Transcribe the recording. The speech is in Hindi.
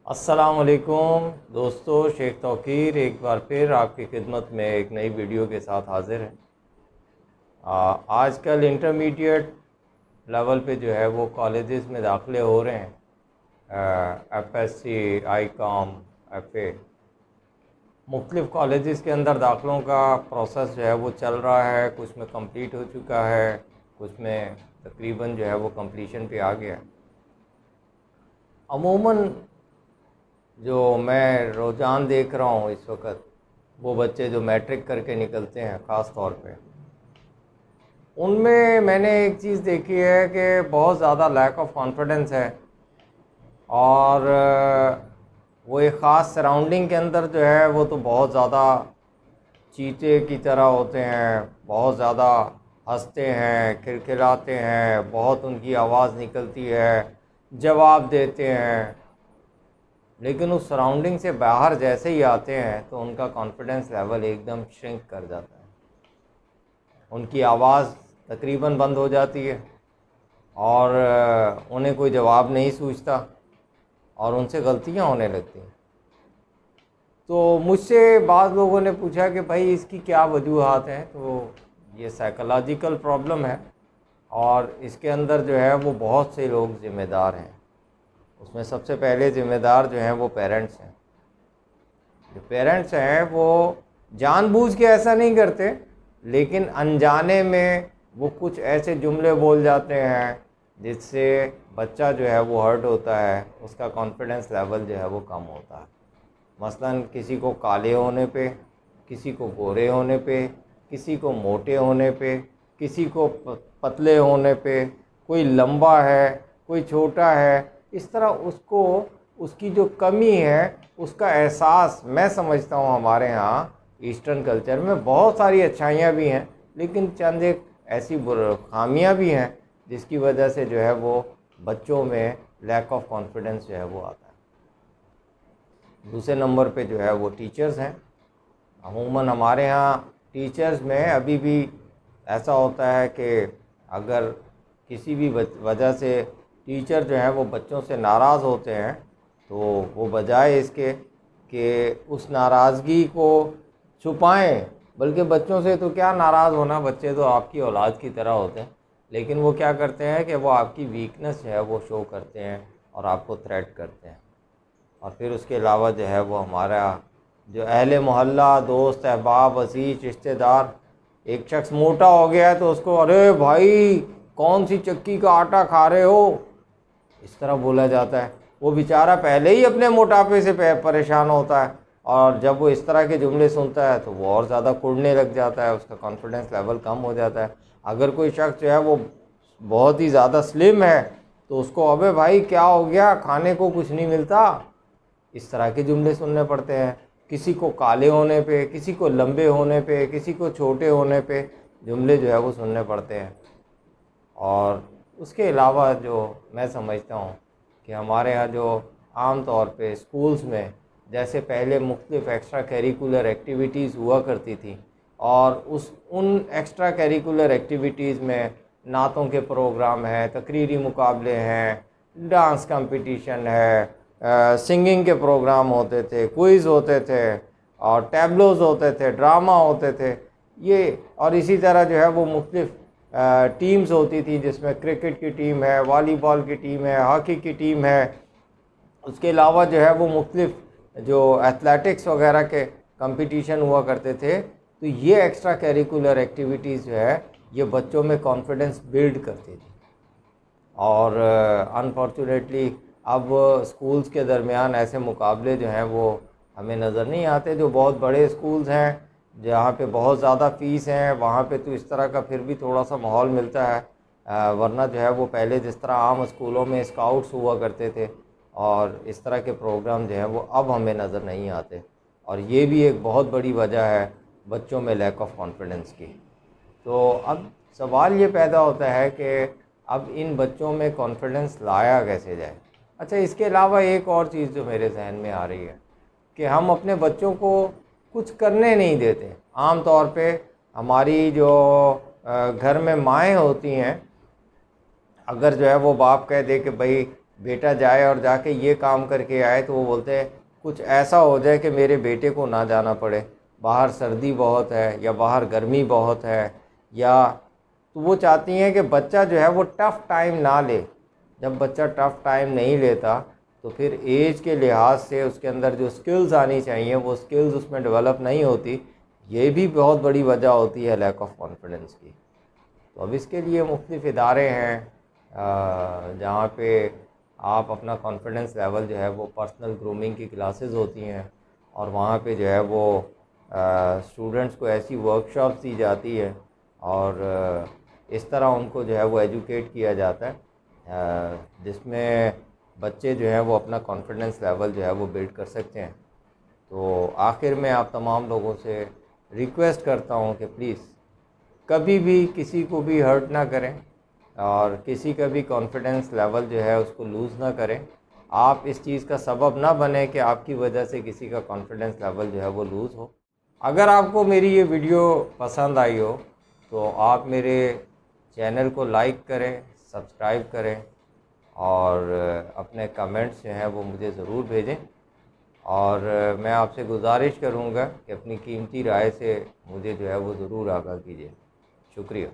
अस्सलाम वालेकुम दोस्तों, शेख तौकीर एक बार फिर आपकी खिदमत में एक नई वीडियो के साथ हाज़िर है। आजकल इंटरमीडिएट लेवल पे जो है वो कॉलेजेस में दाखिले हो रहे हैं। एफएससी, आईकॉम, एफए, मुख्तलिफ़ कॉलेजेस के अंदर दाखिलों का प्रोसेस जो है वो चल रहा है। कुछ में कंप्लीट हो चुका है, कुछ में तकरीबन जो है वो कंप्लीशन पे आ गया है। अमूमन जो मैं रुझान देख रहा हूँ इस वक्त, वो बच्चे जो मैट्रिक करके निकलते हैं ख़ास तौर पे, उनमें मैंने एक चीज़ देखी है कि बहुत ज़्यादा लैक ऑफ कॉन्फिडेंस है। और वो एक ख़ास सराउंडिंग के अंदर जो है वो तो बहुत ज़्यादा चीते की तरह होते हैं, बहुत ज़्यादा हंसते हैं, खिलखिलाते हैं, बहुत उनकी आवाज़ निकलती है, जवाब देते हैं। लेकिन उस सराउंडिंग से बाहर जैसे ही आते हैं तो उनका कॉन्फिडेंस लेवल एकदम श्रिंक कर जाता है। उनकी आवाज़ तकरीबन बंद हो जाती है और उन्हें कोई जवाब नहीं सूझता और उनसे गलतियां होने लगती हैं। तो मुझसे बाद लोगों ने पूछा कि भाई इसकी क्या वजूहात हैं। तो ये साइकोलॉजिकल प्रॉब्लम है और इसके अंदर जो है वो बहुत से लोग ज़िम्मेदार हैं। उसमें सबसे पहले ज़िम्मेदार जो हैं वो पेरेंट्स हैं। जो पेरेंट्स हैं वो जानबूझ के ऐसा नहीं करते, लेकिन अनजाने में वो कुछ ऐसे जुमले बोल जाते हैं जिससे बच्चा जो है वो हर्ट होता है, उसका कॉन्फिडेंस लेवल जो है वो कम होता है। मसलन किसी को काले होने पे, किसी को गोरे होने पे, किसी को मोटे होने पे, किसी को पतले होने पे, कोई लंबा है, कोई छोटा है, इस तरह उसको उसकी जो कमी है उसका एहसास, मैं समझता हूँ हमारे यहाँ ईस्टर्न कल्चर में बहुत सारी अच्छाइयाँ भी हैं, लेकिन चंद एक ऐसी खामियाँ भी हैं जिसकी वजह से जो है वो बच्चों में लैक ऑफ कॉन्फिडेंस जो है वो आता है। दूसरे नंबर पे जो है वो टीचर्स हैं। अमूमन हमारे यहाँ टीचर्स में अभी भी ऐसा होता है कि अगर किसी भी वजह से टीचर जो हैं वो बच्चों से नाराज़ होते हैं तो वो बजाय इसके कि उस नाराज़गी को छुपाएं, बल्कि बच्चों से तो क्या नाराज़ होना, बच्चे तो आपकी औलाद की तरह होते हैं, लेकिन वो क्या करते हैं कि वो आपकी वीकनेस जो है वो शो करते हैं और आपको थ्रेट करते हैं। और फिर उसके अलावा जो है वो हमारा जो अहले मोहल्ला, दोस्त, अहबाब, अजीज, रिश्तेदार, एक शख्स मोटा हो गया है तो उसको अरे भाई कौन सी चक्की का आटा खा रहे हो, इस तरह बोला जाता है। वो बेचारा पहले ही अपने मोटापे से परेशान होता है और जब वो इस तरह के जुमले सुनता है तो वो और ज़्यादा कुड़ने लग जाता है, उसका कॉन्फिडेंस लेवल कम हो जाता है। अगर कोई शख्स जो है वो बहुत ही ज़्यादा स्लिम है तो उसको अबे भाई क्या हो गया, खाने को कुछ नहीं मिलता, इस तरह के जुमले सुनने पड़ते हैं। किसी को काले होने पे, किसी को लंबे होने पे, किसी को छोटे होने पे जुमले जो है वो सुनने पड़ते हैं। और उसके अलावा जो मैं समझता हूँ कि हमारे यहाँ जो आम तौर पे स्कूल्स में जैसे पहले मुख्तलिफ़ एक्स्ट्रा करिकुलर एक्टिविटीज़ हुआ करती थी और उन एक्स्ट्रा करिकुलर एक्टिविटीज़ में नातों के प्रोग्राम हैं, तकरीरी मुकाबले हैं, डांस कंपटीशन है, सिंगिंग के प्रोग्राम होते थे, क्विज़ होते थे और टैबलोज़ होते थे, ड्रामा होते थे, ये और इसी तरह जो है वो मुख्तलिफ़ टीम्स होती थी जिसमें क्रिकेट की टीम है, वॉलीबॉल की टीम है, हॉकी की टीम है। उसके अलावा जो है वो मुख्तलिफ़ जो एथलेटिक्स वगैरह के कंपटीशन हुआ करते थे। तो ये एक्स्ट्रा करिकुलर एक्टिविटीज़ जो है ये बच्चों में कॉन्फिडेंस बिल्ड करती थी। और अनफॉर्चुनेटली अब स्कूल्स के दरमियान ऐसे मुकाबले जो हैं वो हमें नज़र नहीं आते। जो बहुत बड़े स्कूल्स हैं जहाँ पे बहुत ज़्यादा फ़ीस हैं वहाँ पे तो इस तरह का फिर भी थोड़ा सा माहौल मिलता है, वरना जो है वो पहले जिस तरह आम स्कूलों में स्काउट्स हुआ करते थे और इस तरह के प्रोग्राम जो हैं वो अब हमें नज़र नहीं आते। और ये भी एक बहुत बड़ी वजह है बच्चों में लैक ऑफ कॉन्फिडेंस की। तो अब सवाल ये पैदा होता है कि अब इन बच्चों में कॉन्फिडेंस लाया कैसे जाए। अच्छा, इसके अलावा एक और चीज़ जो मेरे जहन में आ रही है कि हम अपने बच्चों को कुछ करने नहीं देते। आम तौर पे हमारी जो घर में माएँ होती हैं, अगर जो है वो बाप कह दे कि भाई बेटा जाए और जाके ये काम करके आए तो वो बोलते हैं कुछ ऐसा हो जाए कि मेरे बेटे को ना जाना पड़े, बाहर सर्दी बहुत है या बाहर गर्मी बहुत है, या तो वो चाहती हैं कि बच्चा जो है वो टफ़ टाइम ना ले। जब बच्चा टफ़ टाइम नहीं लेता तो फिर एज के लिहाज से उसके अंदर जो स्किल्स आनी चाहिए वो स्किल्स उसमें डेवलप नहीं होती। ये भी बहुत बड़ी वजह होती है लैक ऑफ कॉन्फिडेंस की। तो अब इसके लिए मुख्तलिफ़ इदारे हैं जहाँ पे आप अपना कॉन्फिडेंस लेवल जो है वो पर्सनल ग्रूमिंग की क्लासेस होती हैं और वहाँ पे जो है वो स्टूडेंट्स को ऐसी वर्कशॉप्स दी जाती है और इस तरह उनको जो है वो एजुकेट किया जाता है जिसमें बच्चे जो हैं वो अपना कॉन्फिडेंस लेवल जो है वो बिल्ड कर सकते हैं। तो आखिर में आप तमाम लोगों से रिक्वेस्ट करता हूँ कि प्लीज़ कभी भी किसी को भी हर्ट ना करें और किसी का भी कॉन्फिडेंस लेवल जो है उसको लूज़ ना करें। आप इस चीज़ का सबब ना बने कि आपकी वजह से किसी का कॉन्फिडेंस लेवल जो है वो लूज़ हो। अगर आपको मेरी ये वीडियो पसंद आई हो तो आप मेरे चैनल को लाइक करें, सब्सक्राइब करें और अपने कमेंट्स जो हैं वो मुझे ज़रूर भेजें। और मैं आपसे गुजारिश करूँगा कि अपनी कीमती राय से मुझे जो है वो ज़रूर आगाह कीजिए। शुक्रिया।